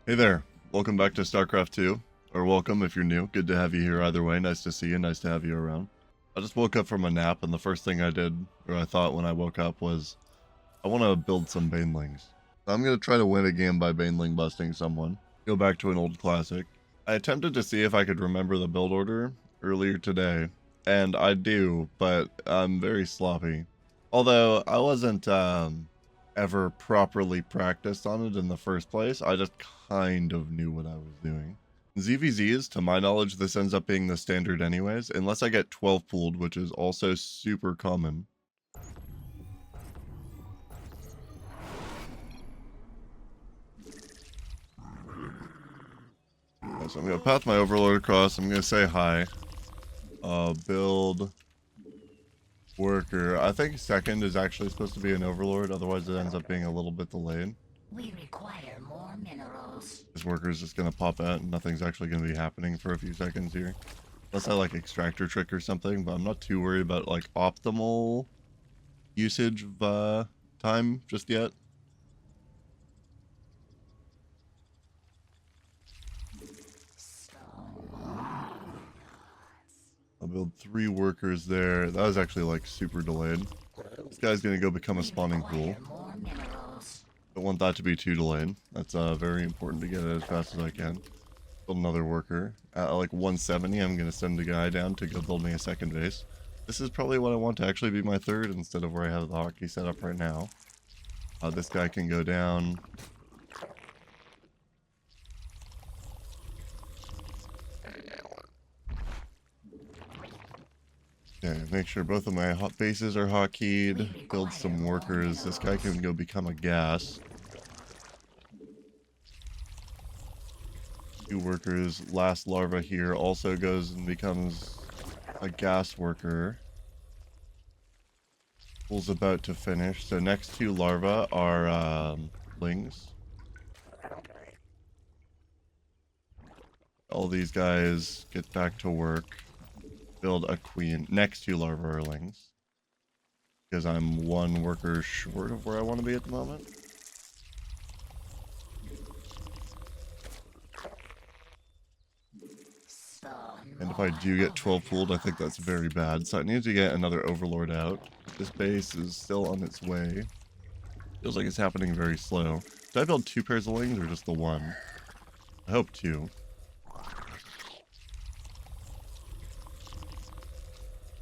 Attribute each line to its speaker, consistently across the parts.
Speaker 1: Hey there, welcome back to StarCraft 2, or welcome if you're new. Good to have you here either way. Nice to see you, nice to have you around. I just woke up from a nap, and the first thing I did, or I thought when I woke up, was I want to build some Banelings. I'm going to try to win a game by Baneling busting someone. Go back to an old classic. I attempted to see if I could remember the build order earlier today, and I do, but I'm very sloppy. Although I wasn't ever properly practiced on it in the first place, I just kind of knew what I was doing. ZVZs, to my knowledge, this ends up being the standard anyways, unless I get 12 pooled, which is also super common. So I'm going to path my overlord across, I'm going to say hi. Build worker. I think second is actually supposed to be an overlord, otherwise it ends up being a little bit delayed.
Speaker 2: We require more minerals.
Speaker 1: This worker is just going to pop out and nothing's actually going to be happening for a few seconds here. Unless I like extractor trick or something, but I'm not too worried about like optimal usage of time just yet. I'll build 3 workers there. That was actually like super delayed. This guy's gonna go become a spawning pool. Don't want that to be too delayed. That's very important to get it as fast as I can. Build another worker. At like 170, I'm gonna send a guy down to go build me a second base. This is probably what I want to actually be my third instead of where I have the hockey set up right now. This guy can go down. Okay, make sure both of my hot bases are hotkeyed. Build some workers. This guy can go become a gas. 2 workers. Last larva here also goes and becomes a gas worker. Pool's about to finish. So next 2 larvae are lings. All these guys get back to work. Build a queen. Next 2 larvae are lings. Because I'm 1 worker short of where I want to be at the moment. And if I do get 12 pooled, I think that's very bad. So I need to get another overlord out. This base is still on its way. Feels like it's happening very slow. Did I build 2 pairs of lings or just the 1? I hope 2.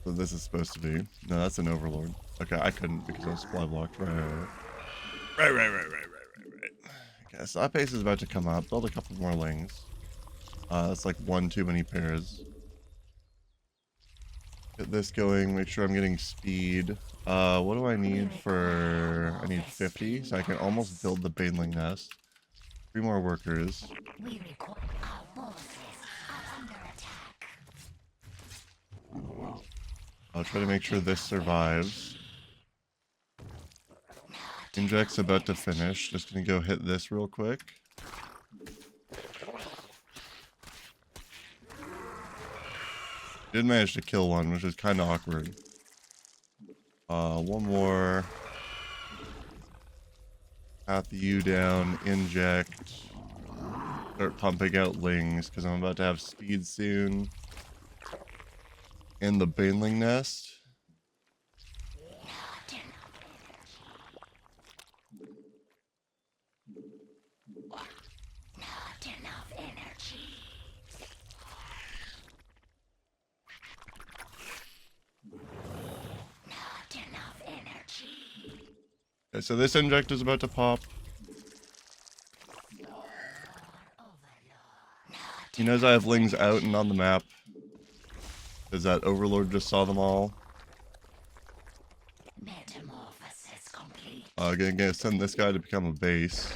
Speaker 1: So this is supposed to be. No, that's an overlord. Okay, I couldn't because I was supply blocked. Right. Okay, so that base is about to come up. Build a couple more lings. That's like 1 too many pairs. Get this going, make sure I'm getting speed. What do I need for... I need 50, so I can almost build the Baneling nest. 3 more workers.
Speaker 2: We require our forces are under attack.
Speaker 1: I'll try to make sure this survives. Inject's about to finish. Just gonna go hit this real quick. Did manage to kill one, which is kind of awkward. 1 more. Path you down, inject. Start pumping out lings, because I'm about to have speed soon. And the Baneling nest.
Speaker 2: Not enough energy. Not enough energy.
Speaker 1: Okay, so this inject is about to pop. He knows I have lings out and on the map. Because that overlord just saw them all.
Speaker 2: Metamorphosis complete.
Speaker 1: Gonna send this guy to become a base.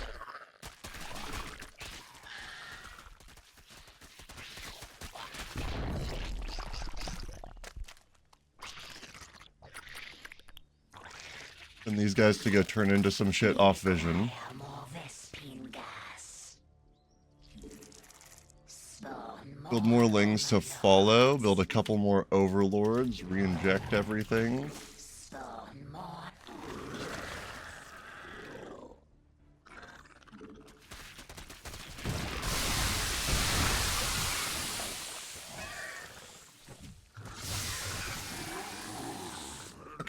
Speaker 1: And these guys to go turn into some shit off vision. Build more lings to follow. Build a couple more overlords. Re-inject everything.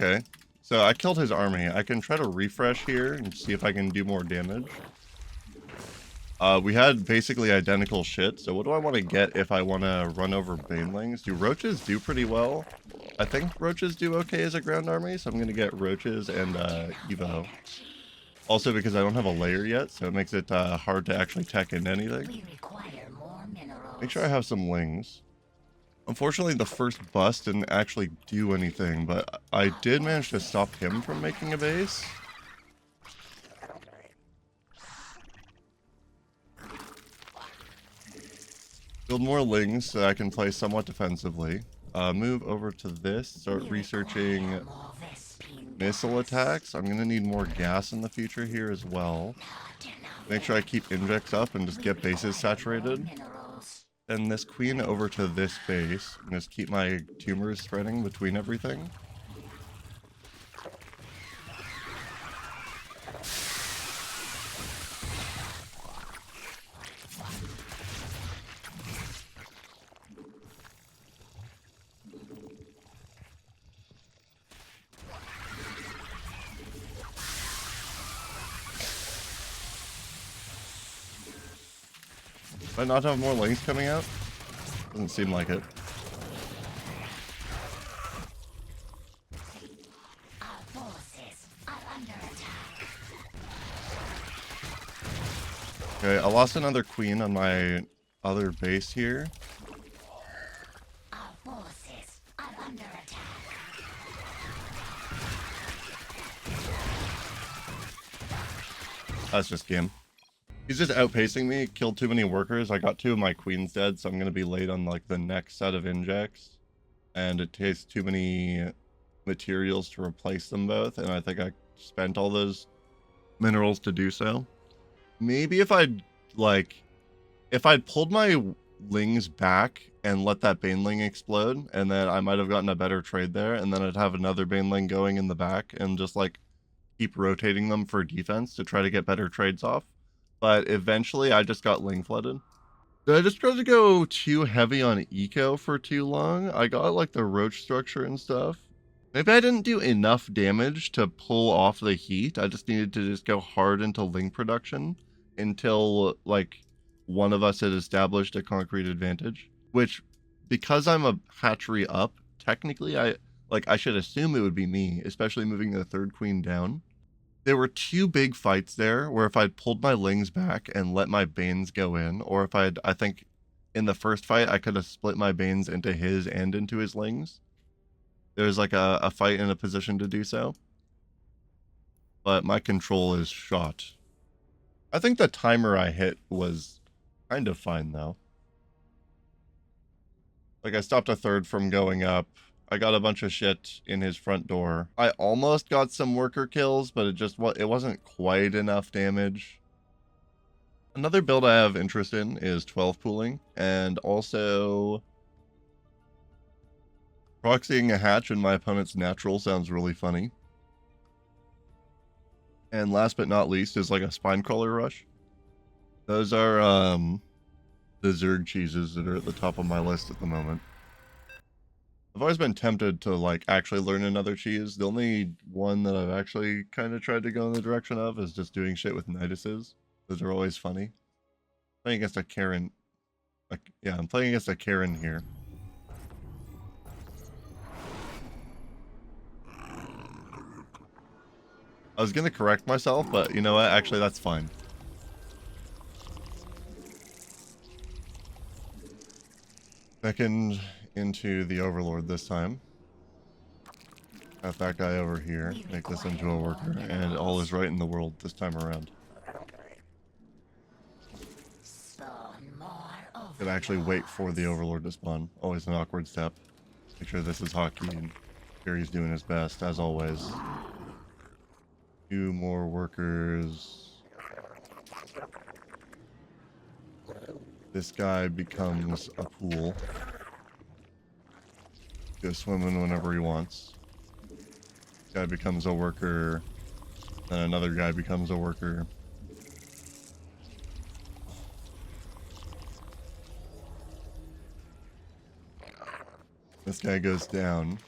Speaker 1: Okay. So I killed his army. I can try to refresh here and see if I can do more damage. We had basically identical shit, so what do I want to get if I want to run over banelings? Do roaches do pretty well? I think roaches do okay as a ground army, so I'm going to get roaches and Evo. Also because I don't have a layer yet, so it makes it hard to actually tech into anything.
Speaker 2: We require more minerals.
Speaker 1: Make sure I have some lings. Unfortunately, the first bust didn't actually do anything, but I did manage to stop him from making a base. Build more lings so I can play somewhat defensively. Move over to this, start researching
Speaker 2: More Vespene
Speaker 1: missile attacks. I'm going to need more gas in the future here as well.
Speaker 2: Not enough
Speaker 1: Make sure I keep injects up and just get bases saturated.
Speaker 2: minerals.
Speaker 1: Send this queen over to this base and just keep my tumors spreading between everything. Do I not have more lings coming out? Doesn't seem like it.
Speaker 2: Our forces are under attack.
Speaker 1: Okay, I lost another queen on my other base here.
Speaker 2: Our forces are under attack.
Speaker 1: That's just game. He's just outpacing me, killed too many workers. I got 2 of my queens dead, so I'm going to be late on like the next set of injects. And it takes too many materials to replace them both, and I think I spent all those minerals to do so. Maybe if I'd pulled my lings back and let that baneling explode, and then I might have gotten a better trade there, and then I'd have another baneling going in the back and just like keep rotating them for defense to try to get better trades off. But eventually I just got ling flooded. Did I just try to go too heavy on eco for too long? I got like the roach structure and stuff. Maybe I didn't do enough damage to pull off the heat. I just needed to just go hard into ling production until like one of us had established a concrete advantage. Which, because I'm a hatchery up, technically I should assume it would be me, especially moving the third queen down. There were 2 big fights there where if I'd pulled my lings back and let my banes go in, or if I think in the first fight I could have split my banes into his and into his lings. There's like a fight in a position to do so. But my control is shot. I think the timer I hit was kind of fine though. Like I stopped a third from going up. I got a bunch of shit in his front door. I almost got some worker kills, but it wasn't quite enough damage. Another build I have interest in is 12 pooling, and also proxying a hatch in my opponent's natural sounds really funny. And last but not least is like a spine crawler rush. Those are the Zerg cheeses that are at the top of my list at the moment. I've always been tempted to like actually learn another cheese. The only one that I've actually kind of tried to go in the direction of is just doing shit with Niduses. Those are always funny. Playing against a Karen. Yeah, I'm playing against a Karen here. I was gonna correct myself, but you know what? Actually, that's fine. Second into the Overlord this time. Got that guy over here. Make this into a worker, and all is right in the world this time around. Could actually wait for the Overlord to spawn. Always an awkward step. Make sure this is hockey, and Gary's doing his best, as always. 2 more workers. This guy becomes a pool. Go swimming whenever he wants. This guy becomes a worker. Then another guy becomes a worker. This guy goes down.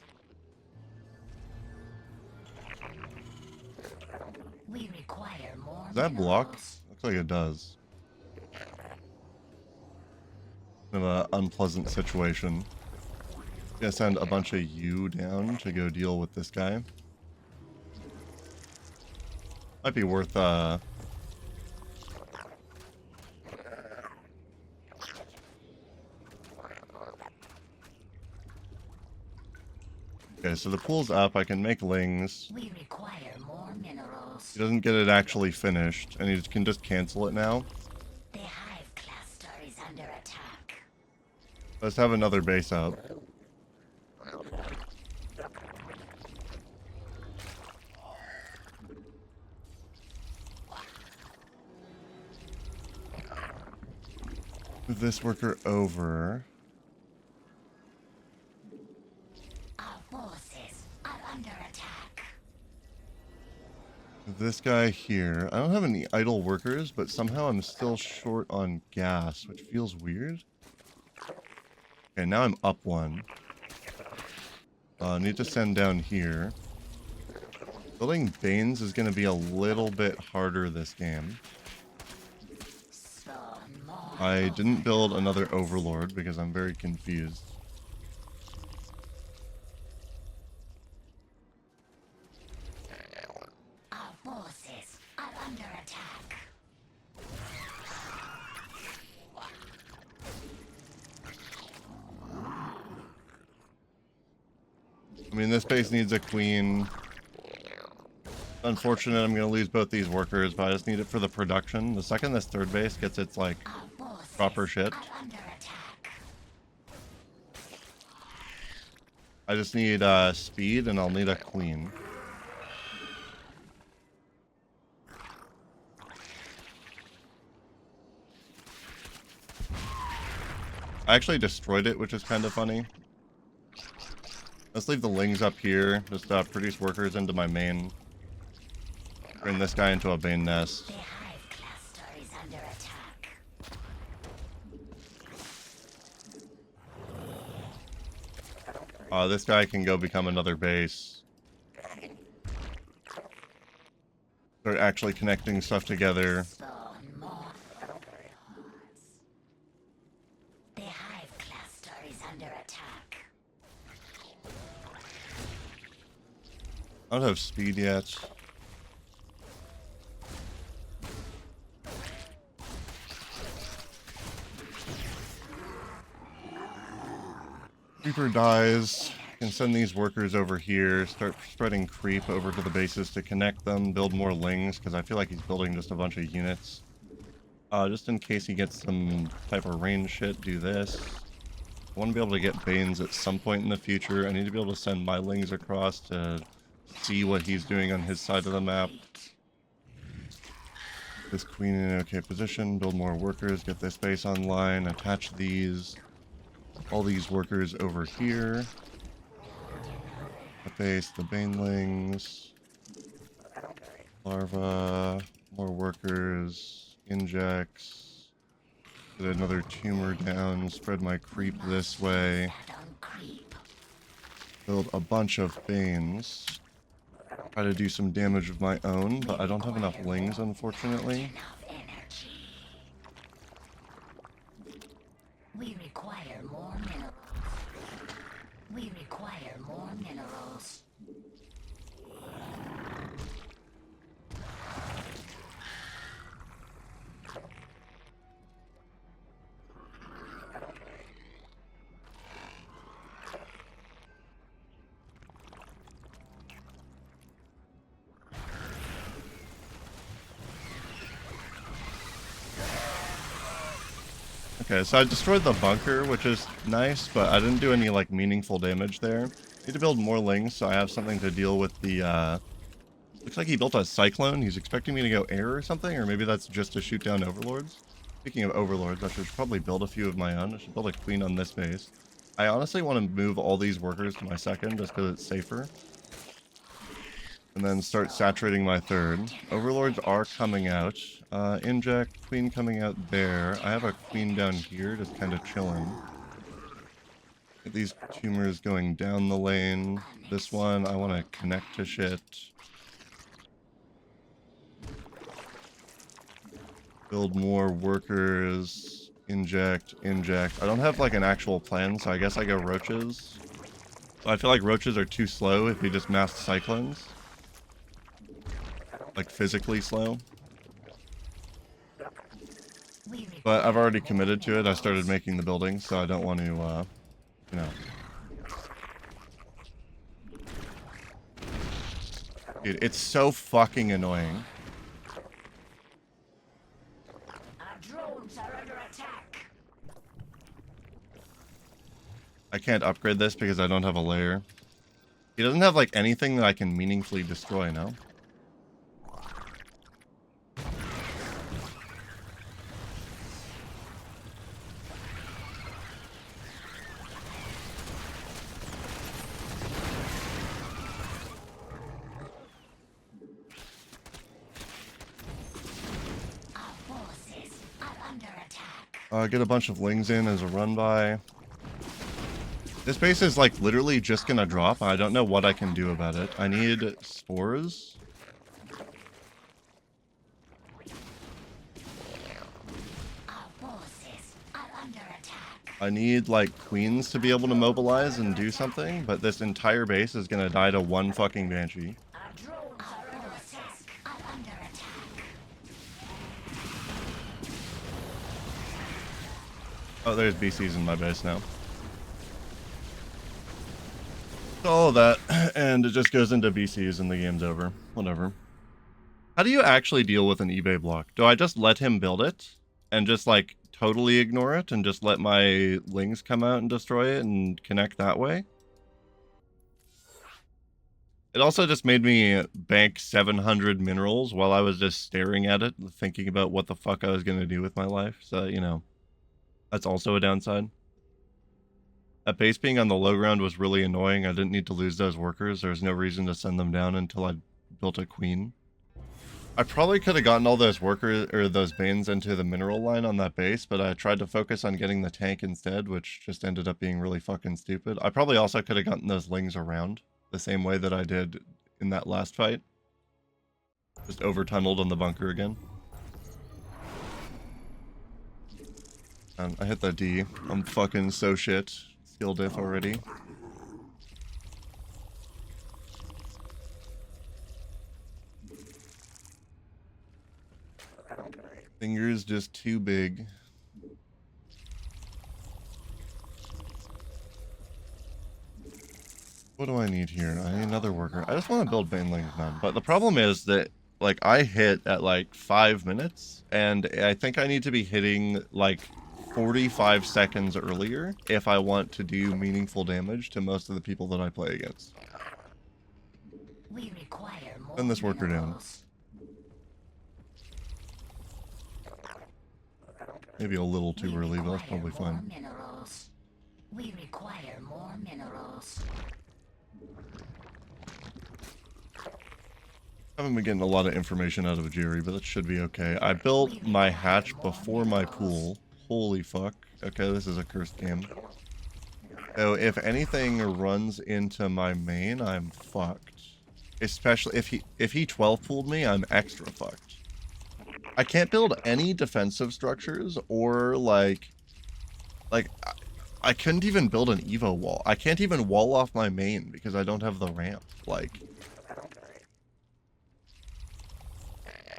Speaker 1: that block? Looks like it does. Kind of an unpleasant situation. Gonna send a bunch of you down to go deal with this guy. Might be worth Okay, so the pool's up. I can make lings.
Speaker 2: We require more minerals.
Speaker 1: He doesn't get it actually finished, and he can just cancel it now.
Speaker 2: The hive cluster is under attack.
Speaker 1: Let's have another base up. Move this worker over.
Speaker 2: Our forces are under attack.
Speaker 1: This guy here. I don't have any idle workers, but somehow I'm still short on gas, which feels weird. Okay, now I'm up one. Need to send down here. Building Banes is going to be a little bit harder this game.
Speaker 2: Spawn more.
Speaker 1: I didn't build another Overlord because I'm very confused.
Speaker 2: Our forces are under attack.
Speaker 1: I mean, this base needs a queen. Unfortunate, I'm going to lose both these workers, but I just need it for the production. The second this third base gets its, like,
Speaker 2: Our forces
Speaker 1: proper shit,
Speaker 2: are under attack.
Speaker 1: I just need speed, and I'll need a queen. I actually destroyed it, which is kind of funny. Let's leave the lings up here. Just produce workers into my main. Bring this guy into a Bane nest.
Speaker 2: The hive cluster is under attack.
Speaker 1: This guy can go become another base. Start actually connecting stuff together.
Speaker 2: Spawn more overlords. The hive cluster is under attack.
Speaker 1: I don't have speed yet. Creeper dies. Can send these workers over here. Start spreading creep over to the bases to connect them. Build more lings, because I feel like he's building just a bunch of units. Just in case he gets some type of range shit, do this. I want to be able to get Banes at some point in the future. I need to be able to send my lings across to see what he's doing on his side of the map. This queen in an okay position. Build more workers. Get this base online. Attach these. All these workers over here. The base, the banelings. Larva. More workers. Injects. Get another tumor down. Spread my creep this way.
Speaker 2: Set on creep.
Speaker 1: Build a bunch of banes. Try to do some damage of my own, but I don't have enough lings, unfortunately.
Speaker 2: Enough energy. We require more minerals. We require more minerals.
Speaker 1: Okay, so I destroyed the bunker, which is nice, but I didn't do any, like, meaningful damage there. Need to build more lings, so I have something to deal with the, Looks like he built a cyclone. He's expecting me to go air or something, or maybe that's just to shoot down overlords. Speaking of overlords, I should probably build a few of my own. I should build a queen on this base. I honestly want to move all these workers to my second, just because it's safer. And then start saturating my third. Overlords are coming out. Inject, queen coming out there. I have a queen down here, just kind of chilling. Get these tumors going down the lane. This one, I want to connect to shit. Build more workers. Inject. I don't have like an actual plan, so I guess I go roaches. I feel like roaches are too slow if you just mass cyclones. Like physically slow. But I've already committed to it. I started making the buildings, so I don't want to, you know. Dude, it's so fucking annoying.
Speaker 2: Our drones are under attack.
Speaker 1: I can't upgrade this because I don't have a layer. He doesn't have like anything that I can meaningfully destroy now. Get a bunch of lings in as a run by. This base is like literally just gonna drop. I don't know what I can do about it. I need spores. I need like queens to be able to mobilize and do something, but this entire base is gonna die to one fucking banshee. Oh, there's BCs in my base now. All of that, and it just goes into BCs and the game's over. Whatever. How do you actually deal with an eBay block? Do I just let him build it and just like totally ignore it and just let my lings come out and destroy it and connect that way? It also just made me bank 700 minerals while I was just staring at it, thinking about what the fuck I was going to do with my life. So, you know, that's also a downside. That base being on the low ground was really annoying. I didn't need to lose those workers. There was no reason to send them down until I built a queen. I probably could have gotten all those workers or those banes into the mineral line on that base, but I tried to focus on getting the tank instead, which just ended up being really fucking stupid. I probably also could have gotten those lings around the same way that I did in that last fight. Just over tunneled on the bunker again. I hit the D. I'm fucking so shit. Skill diff already. Fingers just too big. What do I need here? I need another worker. I just want to build banelings, man. But the problem is that, like, I hit at, like, 5 minutes. And I think I need to be hitting, like, 45 seconds earlier if I want to do meaningful damage to most of the people that I play against.
Speaker 2: We require more
Speaker 1: Send this worker down. Maybe a little too early, but that's probably fine.
Speaker 2: Minerals. We require more minerals.
Speaker 1: I haven't been getting a lot of information out of Jerry, but that should be okay. I built my hatch before my pool. Holy fuck. Okay, this is a cursed game. So if anything runs into my main, I'm fucked. Especially if he 12 pooled me, I'm extra fucked. I can't build any defensive structures or like I couldn't even build an Evo wall. I can't even wall off my main because I don't have the ramp. Like,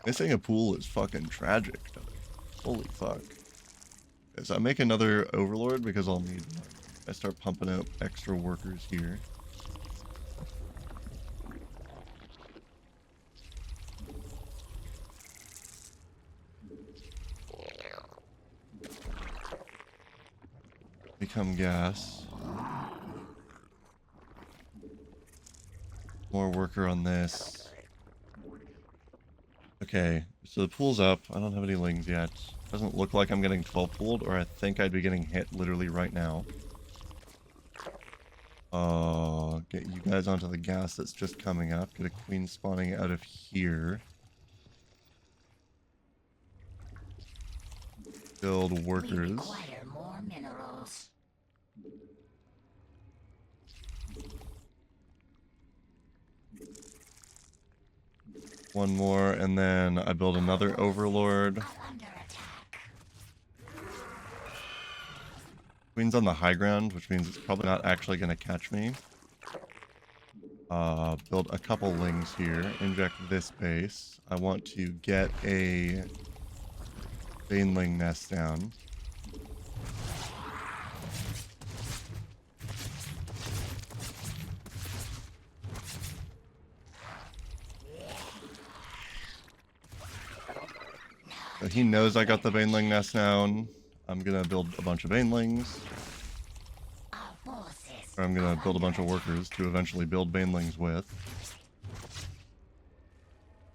Speaker 1: missing a pool is fucking tragic. Holy fuck. Okay, so I make another overlord because I'll need, I start pumping out extra workers here. Become gas. More worker on this. Okay, so the pool's up. I don't have any lings yet. Doesn't look like I'm getting 12 pooled, or I think I'd be getting hit literally right now. Get you guys onto the gas that's just coming up. Get a queen spawning out of here. Build workers.
Speaker 2: We require more minerals.
Speaker 1: One more, and then I build another overlord.
Speaker 2: Under attack.
Speaker 1: Queen's on the high ground, which means it's probably not actually going to catch me. Build a couple lings here. Inject this base. I want to get a Baneling nest down. So he knows I got the Baneling nest down. I'm gonna build a bunch of Banelings. Or I'm gonna build a bunch of workers to eventually build Banelings with.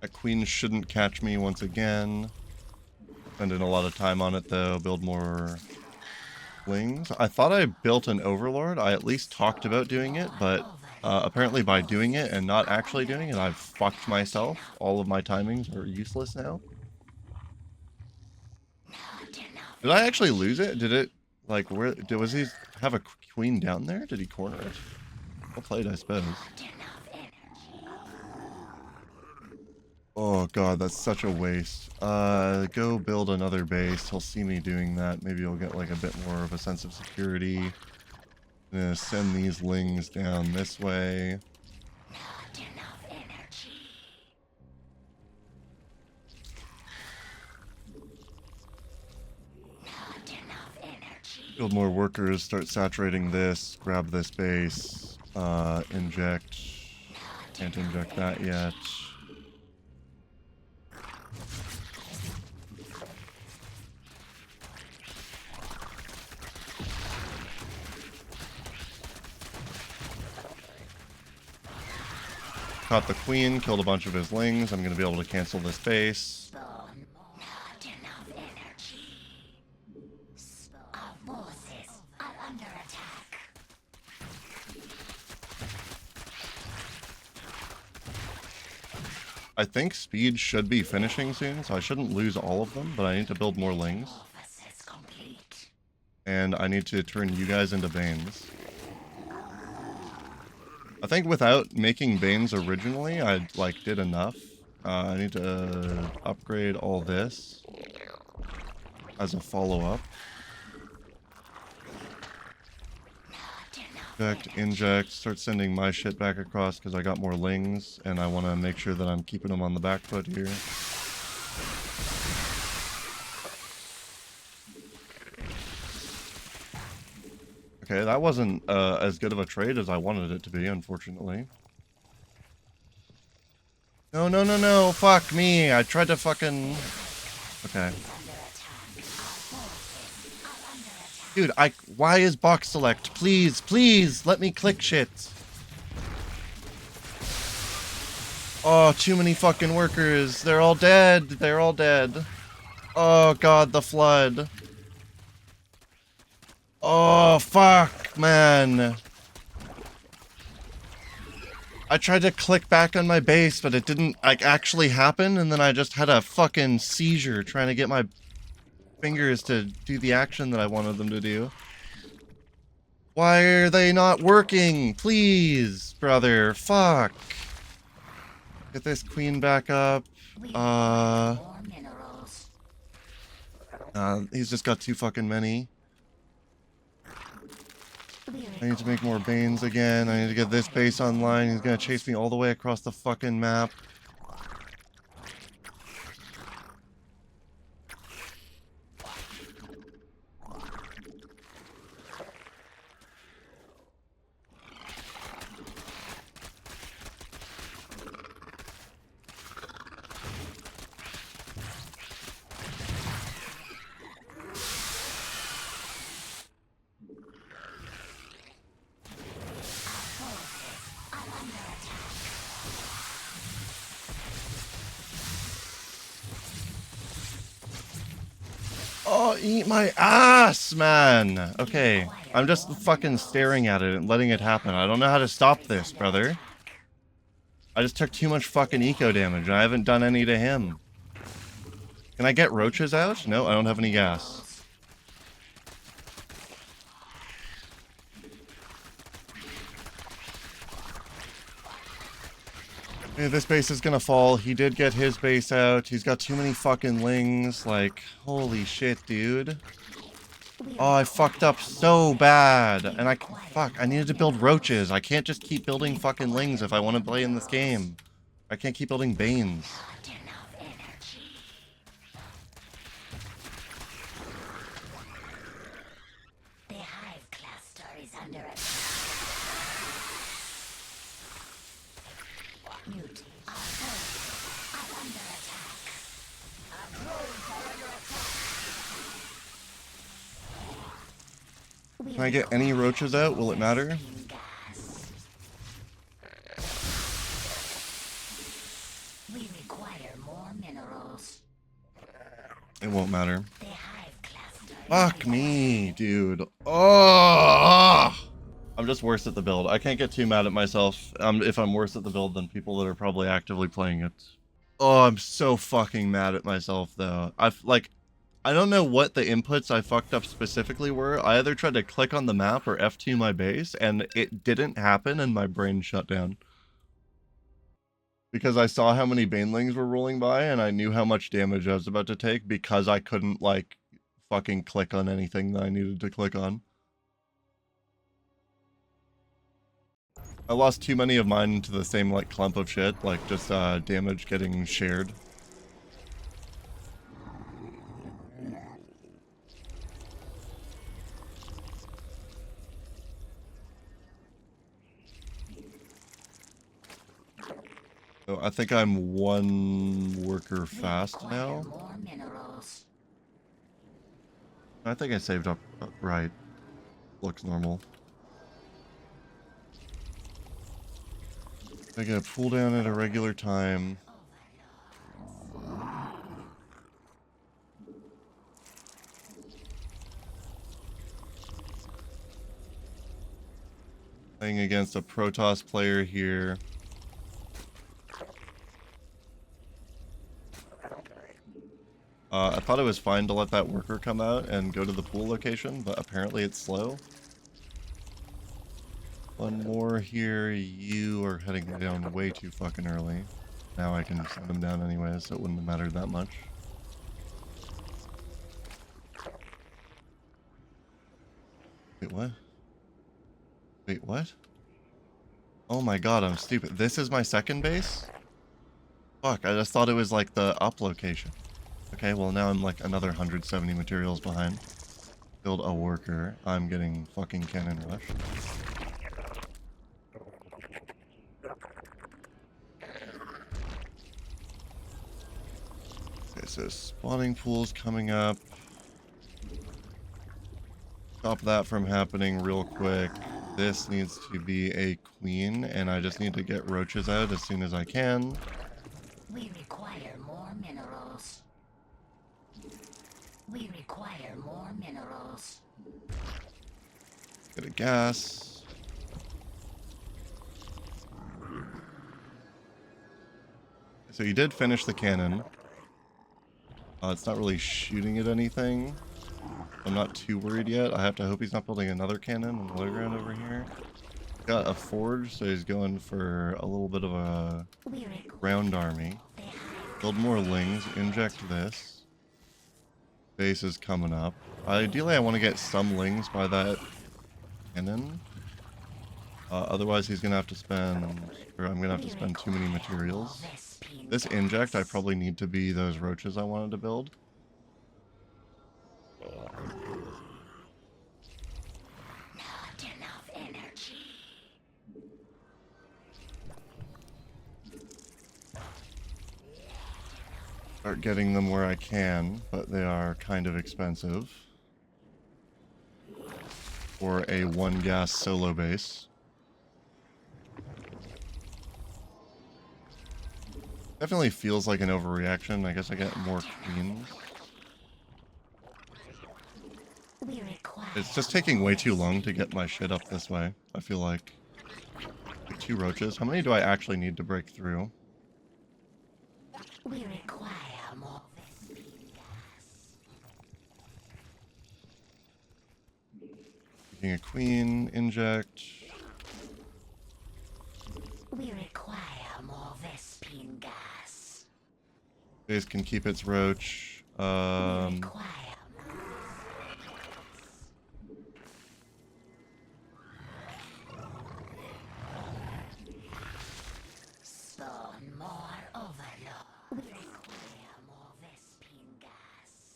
Speaker 1: That queen shouldn't catch me once again. Spending a lot of time on it though. Build more lings. I thought I built an overlord. I at least talked about doing it, but apparently by doing it and not actually doing it, I've fucked myself. All of my timings are useless now. Did I actually lose it? Did it, like, where, was he have a queen down there? Did he corner it? Well played, I suppose. Oh god, that's such a waste. Go build another base. He'll see me doing that. Maybe he'll get, like, a bit more of a sense of security. I'm gonna send these lings down this way. Build more workers, start saturating this, grab this base, inject. Can't inject that yet. Caught the queen, killed a bunch of his lings. I'm going to be able to cancel this base. I think speed should be finishing soon, so I shouldn't lose all of them, but I need to build more lings. And I need to turn you guys into Banes. I think without making Banes originally, I, like, did enough. I need to upgrade all this as a follow-up. Inject, start sending my shit back across because I got more lings, and I want to make sure that I'm keeping them on the back foot here. Okay, that wasn't as good of a trade as I wanted it to be, unfortunately. No, no, no, no, fuck me, I tried to fucking... Okay. Dude, why is box select? Please, please, let me click shit. Oh, too many fucking workers. They're all dead. They're all dead. Oh god, the flood. Oh, fuck, man. I tried to click back on my base, but it didn't, like, actually happen, and then I just had a fucking seizure trying to get my fingers to do the action that I wanted them to do. Why are they not working? Please, brother. Fuck. Get this queen back up. He's just got too fucking many. I need to make more Banes again. I need to get this base online. He's gonna chase me all the way across the fucking map. Oh, eat my ass, man. Okay, I'm just fucking staring at it and letting it happen. I don't know how to stop this, brother. I just took too much fucking eco damage, and I haven't done any to him. Can I get roaches out? No, I don't have any gas. Okay, this base is gonna fall. He did get his base out. He's got too many fucking lings. Like, holy shit, dude. Oh, I fucked up so bad. And fuck, I needed to build roaches. I can't just keep building fucking lings if I want to play in this game. I can't keep building banes.
Speaker 2: Not enough energy. The hive cluster is under attack. Mute. Our forces are under attack. Our drones are under attack.
Speaker 1: Can I get any roaches out? Will it matter?
Speaker 2: Gas. We require more minerals.
Speaker 1: It won't matter.
Speaker 2: The hive cluster.
Speaker 1: Fuck me, dude. Oh! I'm just worse at the build. I can't get too mad at myself if I'm worse at the build than people that are probably actively playing it. Oh, I'm so fucking mad at myself, though. I don't know what the inputs I fucked up specifically were. I either tried to click on the map or F2 my base, and it didn't happen, and my brain shut down. Because I saw how many banelings were rolling by, and I knew how much damage I was about to take because I couldn't, like, fucking click on anything that I needed to click on. I lost too many of mine into the same, like, clump of shit, like, just, damage getting shared. So I think I'm one worker fast now.
Speaker 2: More minerals.
Speaker 1: I think I saved up right. Looks normal. I get a pull down at a regular time. Playing against a Protoss player here. I thought it was fine to let that worker come out and go to the pool location, but apparently it's slow. One more here. You are heading down way too fucking early. Now I can send them down anyways, so it wouldn't have mattered that much. Wait, what? Wait, what? Oh my god, I'm stupid. This is my second base? Fuck, I just thought it was like the up location. Okay, well now I'm like another 170 materials behind. Build a worker. I'm getting fucking cannon rushed. Okay, so spawning pools coming up. Stop that from happening real quick. This needs to be a queen, and I just need to get roaches out as soon as I can.
Speaker 2: We require more minerals. We require more minerals.
Speaker 1: Get a gas. So you did finish the cannon. It's not really shooting at anything. I'm not too worried yet. I have to hope he's not building another cannon on the low ground over here. Got a forge, so he's going for a little bit of a ground army. Build more lings, inject this. Base is coming up. Ideally, I want to get some lings by that cannon. Otherwise, he's going to have to spend, or I'm going to have to spend too many materials. This inject, I probably need to be those roaches I wanted to build.
Speaker 2: Not enough energy.
Speaker 1: Start getting them where I can, but they are kind of expensive. For a one gas solo base. Definitely feels like an overreaction. I guess I get more queens.
Speaker 2: We require
Speaker 1: It's just taking way too long to get my shit up this way. I feel like 2 roaches. How many do I actually need to break through?
Speaker 2: We require more Vespene gas.
Speaker 1: Taking a queen, inject.
Speaker 2: We require more Vespene gas.
Speaker 1: Base can keep its roach.
Speaker 2: We require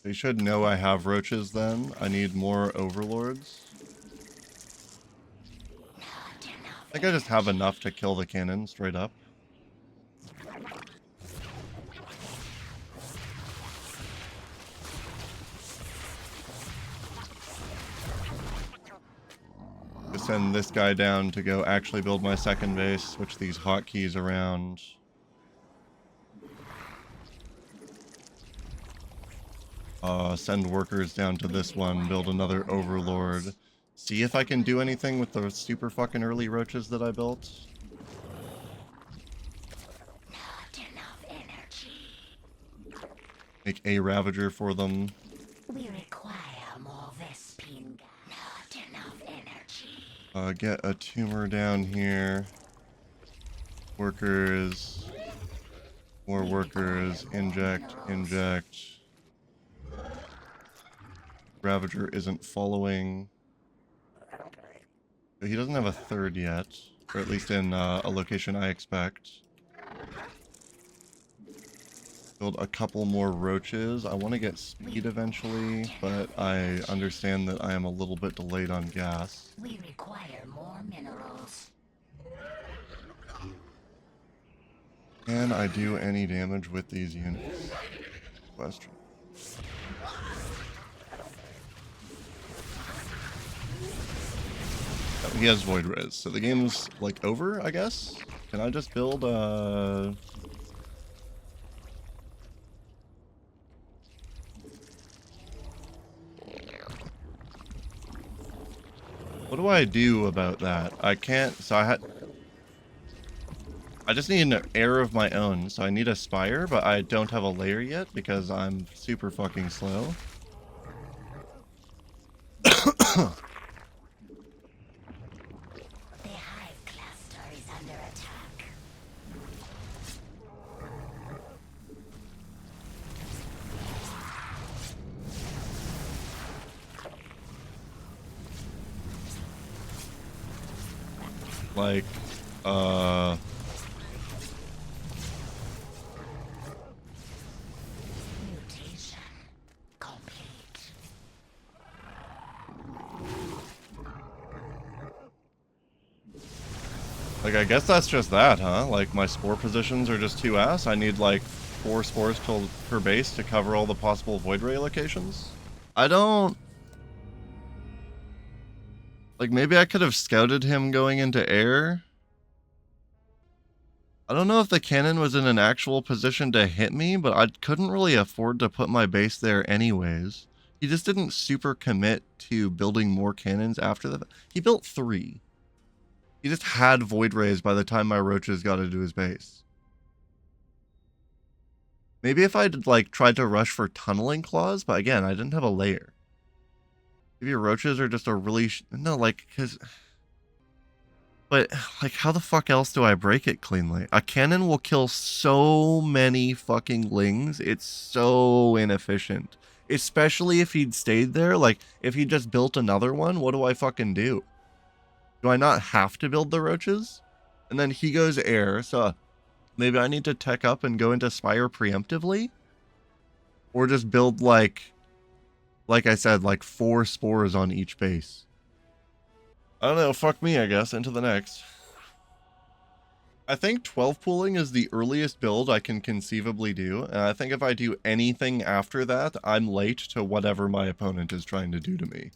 Speaker 1: They should know I have roaches then. I need more overlords.
Speaker 2: Not enough.
Speaker 1: I think I just have enough to kill the cannon straight up. To send this guy down to go actually build my second base, switch these hotkeys around. Send workers down to this one, build another overlord. See if I can do anything with the super fucking early roaches that I built.
Speaker 2: Not enough energy.
Speaker 1: Make a ravager for them.
Speaker 2: We require more Vespene gas. Not enough energy.
Speaker 1: Get a tumor down here. Workers. More workers. Inject, inject. Ravager isn't following. He doesn't have a third yet. Or at least in a location I expect. Build a couple more roaches. I want to get speed eventually, but I understand that I am a little bit delayed on gas.
Speaker 2: We require more minerals.
Speaker 1: Can I do any damage with these units? Question. Oh, he has Void Res, so the game's like over, I guess? Can I just build What do I do about that? I can't, so I just need an heir of my own, so I need a spire, but I don't have a layer yet because I'm super fucking slow.
Speaker 2: The hive cluster is under attack.
Speaker 1: Like,
Speaker 2: Mutation complete.
Speaker 1: like, I guess that's just that, huh? Like, my spore positions are just too ass? I need, like, 4 spores per base to cover all the possible Void Ray locations? I don't... Like, maybe I could have scouted him going into air? I don't know if the cannon was in an actual position to hit me, but I couldn't really afford to put my base there anyways. He just didn't super commit to building more cannons after that. He built 3. He just had Void Rays by the time my roaches got into his base. Maybe if I'd, like, tried to rush for Tunneling Claws, but again, I didn't have a layer. Maybe your roaches are just a really... No, like, because... But, like, how the fuck else do I break it cleanly? A cannon will kill so many fucking lings. It's so inefficient. Especially if he'd stayed there. Like, if he just built another one, what do I fucking do? Do I not have to build the roaches? And then he goes air, so maybe I need to tech up and go into Spire preemptively? Or just build, like I said, like 4 spores on each base. I don't know, fuck me, I guess. Into the next. I think 12 pooling is the earliest build I can conceivably do, and I think if I do anything after that, I'm late to whatever my opponent is trying to do to me.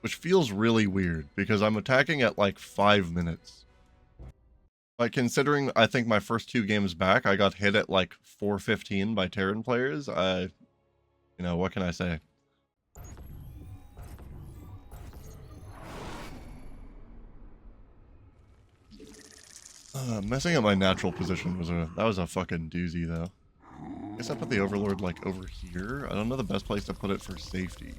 Speaker 1: Which feels really weird, because I'm attacking at like 5 minutes. Like, considering I think my first 2 games back, I got hit at like 4:15 by Terran players, you know, what can I say? Messing up my natural position was a fucking doozy though. I guess I put the Overlord like over here. I don't know the best place to put it for safety.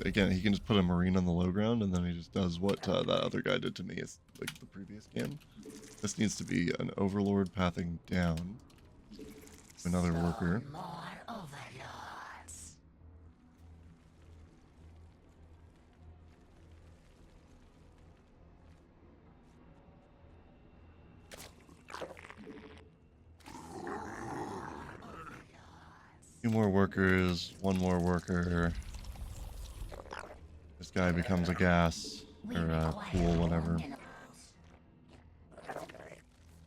Speaker 1: Again, he can just put a Marine on the low ground and then he just does what that other guy did to me is like the previous game. This needs to be an Overlord pathing down. Another worker.
Speaker 2: More overlords.
Speaker 1: Two more workers, one more worker. This guy becomes a gas or a pool, whatever.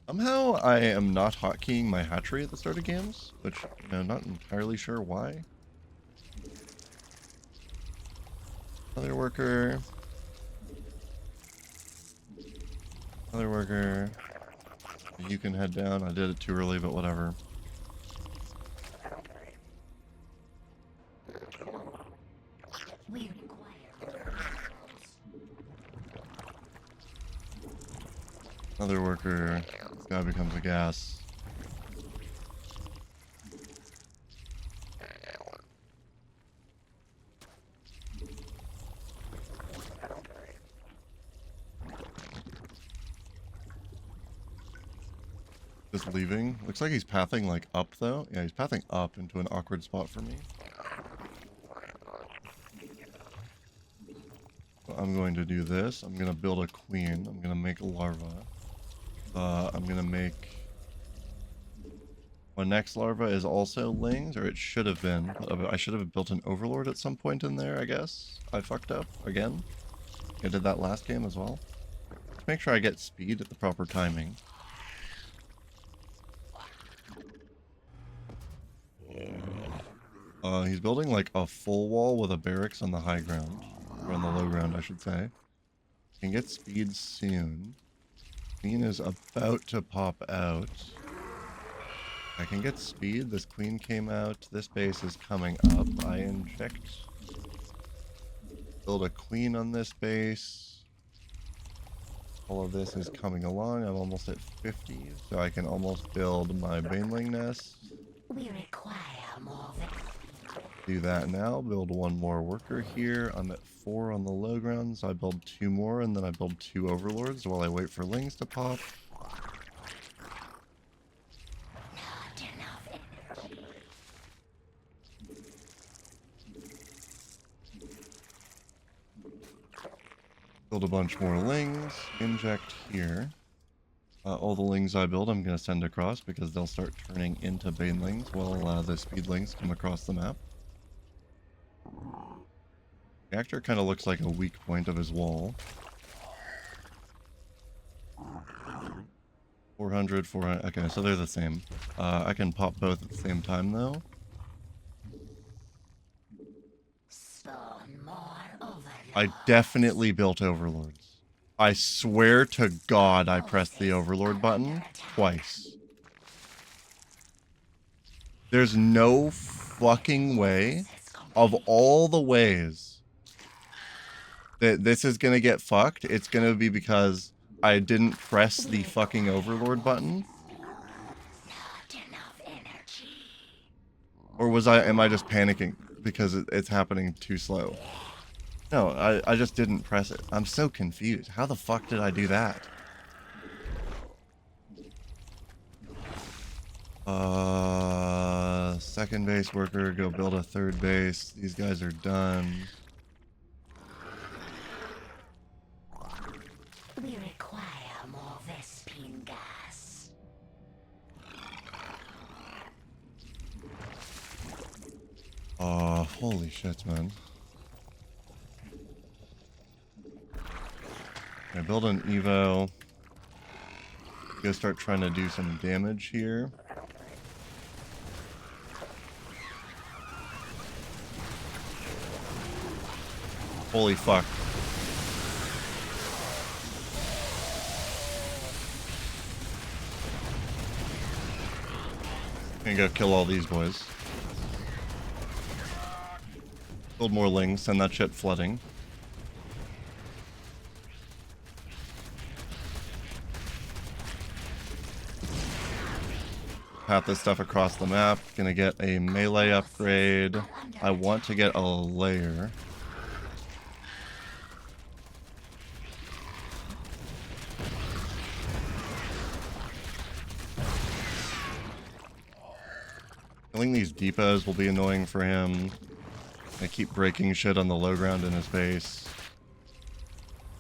Speaker 1: Somehow I am not hotkeying my hatchery at the start of games, which, you know, not entirely sure why. Another worker. Another worker. You can head down. I did it too early, but whatever.
Speaker 2: We require
Speaker 1: Another worker. This guy becomes a gas. Just leaving. Looks like he's pathing like up though. Yeah, he's pathing up into an awkward spot for me. So I'm going to do this. I'm going to build a queen. I'm going to make a larva. I'm going to make... My next larva is also lings, or it should have been. I should have built an overlord at some point in there, I guess. I fucked up again. I did that last game as well. Let's make sure I get speed at the proper timing. He's building like a full wall with a barracks on the high ground. Or on the low ground, I should say. Can get speed soon. Queen is about to pop out. I can get speed. This queen came out. This base is coming up. I inject. Build a queen on this base. All of this is coming along. I'm almost at 50, so I can almost build my baneling nest.
Speaker 2: We require more victory.
Speaker 1: Do that now. Build one more worker here. I'm at 4 on the low ground, so I build 2 more, and then I build 2 overlords while I wait for lings to pop.
Speaker 2: Not enough energy.
Speaker 1: Build a bunch more lings. Inject here. All the lings I build I'm going to send across because they'll start turning into banelings while the speedlings come across the map. Reactor kind of looks like a weak point of his wall. 400, 400. Okay, so they're the same. I can pop both at the same time though.
Speaker 2: Spawn more overlords.
Speaker 1: I definitely built overlords. I swear to God I pressed the overlord button twice. There's no fucking way of all the ways that this is gonna get fucked. It's gonna be because I didn't press the fucking overlord button.
Speaker 2: Not enough energy.
Speaker 1: Or am I just panicking because it's happening too slow? No, I just didn't press it. I'm so confused. How the fuck did I do that? Second base worker, go build a third base. These guys are done.
Speaker 2: We require more Vespine gas.
Speaker 1: Holy shit, man. I build an Evo. Go start trying to do some damage here. Holy fuck. Gonna go kill all these boys. Build more lings, send that shit flooding. Path this stuff across the map. Gonna get a melee upgrade. I want to get a layer. Killing these depots will be annoying for him. I keep breaking shit on the low ground in his base.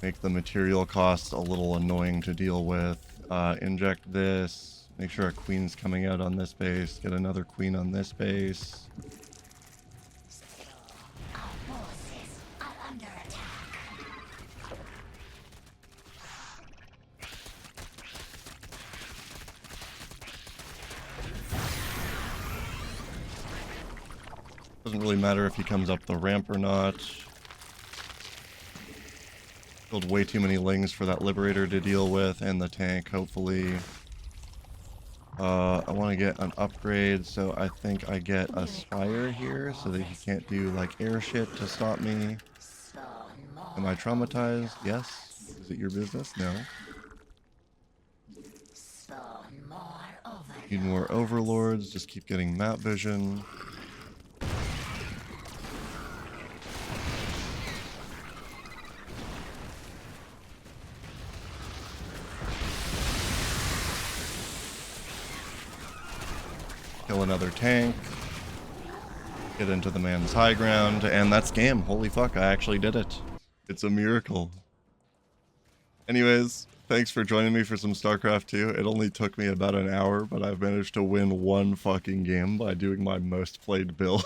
Speaker 1: Make the material costs a little annoying to deal with. Inject this. Make sure a queen's coming out on this base. Get another queen on this base.
Speaker 2: Our forces are under attack.
Speaker 1: Doesn't really matter if he comes up the ramp or not. Killed way too many lings for that Liberator to deal with, and the tank, hopefully. I want to get an upgrade, so I think I get a Spire here, so that he can't do, like, air shit to stop me.
Speaker 2: Spawn more.
Speaker 1: Am I traumatized? Yes. Is it your business? No.
Speaker 2: Spawn more overlords.
Speaker 1: Need more Overlords, just keep getting map vision. Kill another tank. Get into the man's high ground, and that's game. Holy fuck, I actually did it. It's a miracle. Anyways, thanks for joining me for some StarCraft 2. It only took me about an hour, but I've managed to win one fucking game by doing my most played build.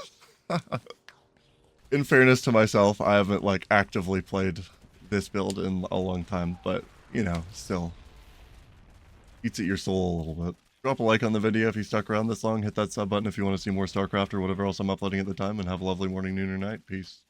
Speaker 1: In fairness to myself, I haven't, like, actively played this build in a long time, but, you know, still eats at your soul a little bit. Drop a like on the video if you stuck around this long. Hit that sub button if you want to see more StarCraft or whatever else I'm uploading at the time. And have a lovely morning, noon, or night. Peace.